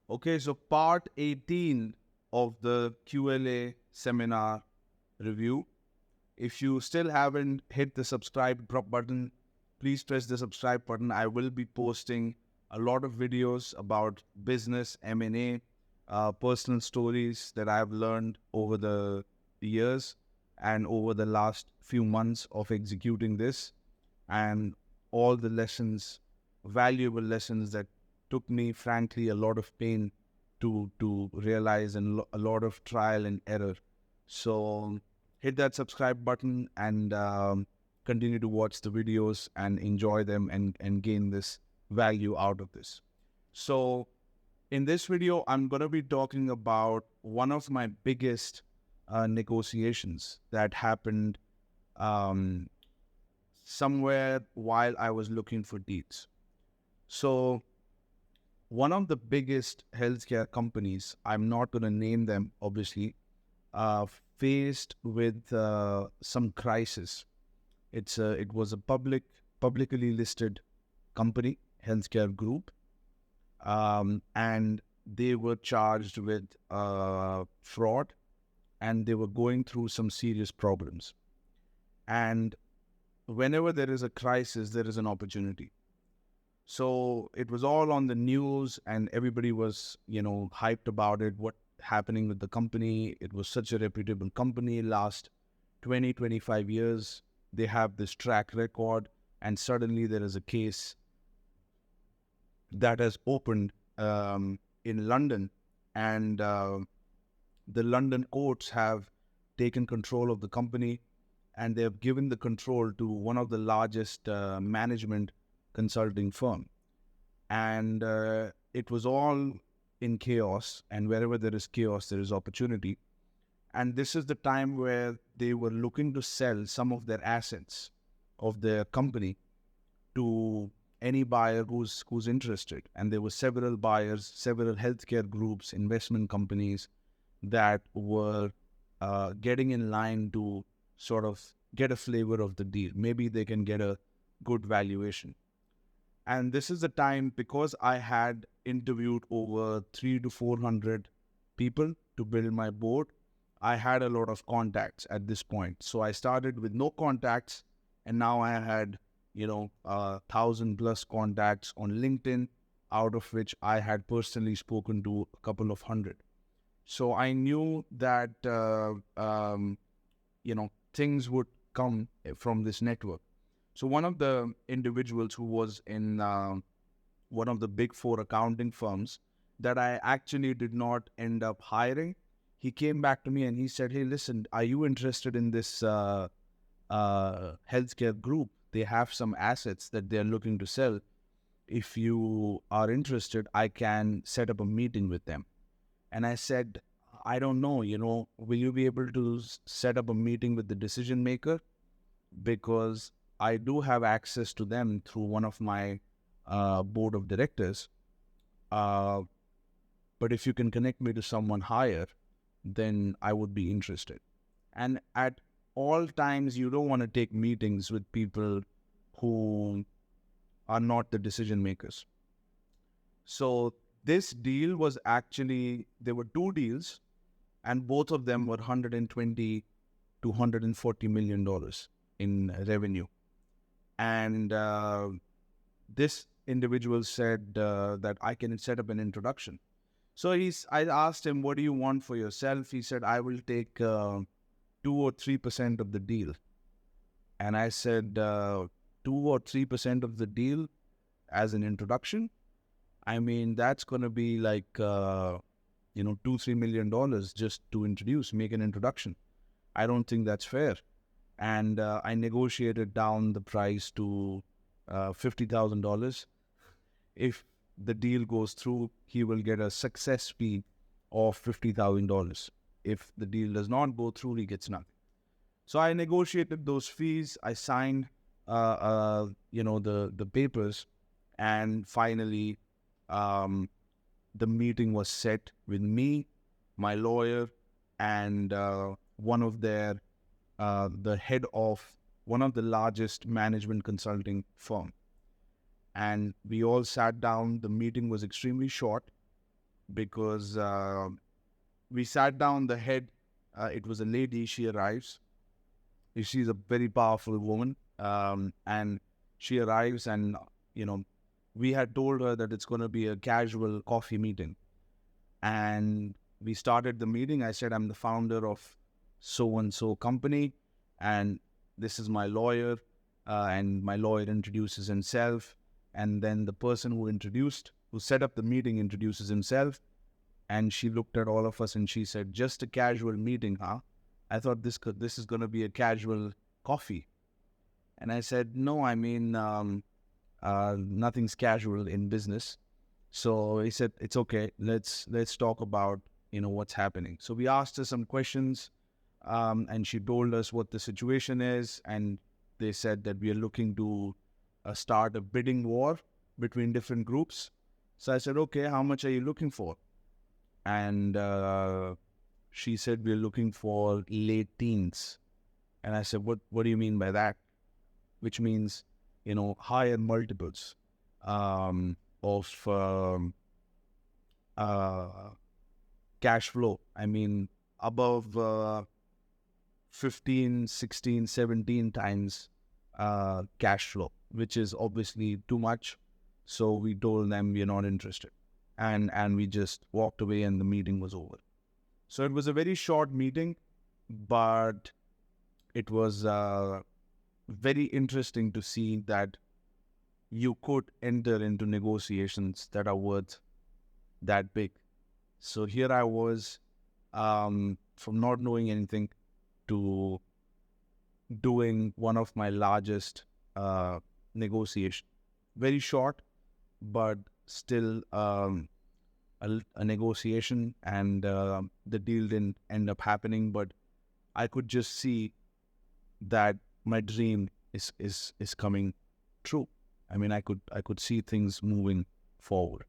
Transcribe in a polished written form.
Okay, so part 18 of the QLA seminar review. If you still haven't hit the subscribe button, please press the subscribe button. I will be posting a lot of videos about business, M&A, personal stories that I've learned over the years and over the last few months of executing this, and all the lessons, valuable lessons that took me, frankly, a lot of pain to realize, and a lot of trial and error. So hit that subscribe button and continue to watch the videos and enjoy them and gain this value out of this. So in this video, I'm going to be talking about one of my biggest negotiations that happened um, somewhere while I was looking for deals. So one of the biggest healthcare companies, I'm not going to name them, obviously, faced with some crisis. It was a publicly listed company, healthcare group, and they were charged with fraud, and they were going through some serious problems. And whenever there is a crisis, there is an opportunity. So it was all on the news, and everybody was, hyped about it. What happening with the company? It was such a reputable company. Last 20, 25 years, they have this track record, and suddenly there is a case that has opened in London, and the London courts have taken control of the company, and they have given the control to one of the largest management consulting firm. And it was all in chaos, and wherever there is chaos, there is opportunity. And this is the time where they were looking to sell some of their assets of their company to any buyer who's interested. And there were several buyers, several healthcare groups, investment companies that were getting in line to sort of get a flavor of the deal. Maybe they can get a good valuation. And this is the time, because I had interviewed over 300 to 400 people to build my board, I had a lot of contacts at this point. So I started with no contacts, and now I had, 1,000+ contacts on LinkedIn, out of which I had personally spoken to a couple of hundred. So I knew that, things would come from this network. So one of the individuals who was in one of the big four accounting firms that I actually did not end up hiring, he came back to me and he said, "Hey, listen, are you interested in this healthcare group? They have some assets that they're looking to sell. If you are interested, I can set up a meeting with them." And I said, "I don't know, will you be able to set up a meeting with the decision maker? Because I do have access to them through one of my board of directors. But if you can connect me to someone higher, then I would be interested." And at all times, you don't want to take meetings with people who are not the decision makers. So this deal was actually, there were two deals, and both of them were $120 to $140 million in revenue. And this individual said that I can set up an introduction. So I asked him, "What do you want for yourself?" He said, "I will take 2 or 3% of the deal." And I said, 2 or 3% of the deal as an introduction? I mean, that's going to be like, $2-3 million just to make an introduction. I don't think that's fair. And I negotiated down the price to $50,000. If the deal goes through, he will get a success fee of $50,000. If the deal does not go through, he gets nothing. So I negotiated those fees. I signed, the papers, and finally, the meeting was set with me, my lawyer, and one of their the head of one of the largest management consulting firm. And we all sat down. The meeting was extremely short. because we sat down. The head, it was a lady. She arrives. She's a very powerful woman, and she arrives, and we had told her that it's going to be a casual coffee meeting, and we started the meeting. I said, I'm the founder of so and so company, and this is my lawyer, and my lawyer introduces himself, and then the person who set up the meeting, introduces himself, and she looked at all of us and she said, "Just a casual meeting, huh? I thought this is going to be a casual coffee." And I said, "No, I mean, nothing's casual in business." So he said, "It's okay. Let's talk about what's happening." So we asked her some questions, and she told us what the situation is, and they said that we are looking to start a bidding war between different groups. So I said, "Okay, how much are you looking for?" And she said, "We're looking for late teens." And I said, "What do you mean by that?" Which means, higher multiples of uh, cash flow. I mean, above 15, 16, 17 times cash flow, which is obviously too much. So we told them we're not interested. And we just walked away and the meeting was over. So it was a very short meeting, but it was very interesting to see that you could enter into negotiations that are worth that big. So here I was, from not knowing anything to doing one of my largest negotiation. Very short, but still a negotiation, and the deal didn't end up happening. But I could just see that my dream is coming true. I mean, I could see things moving forward.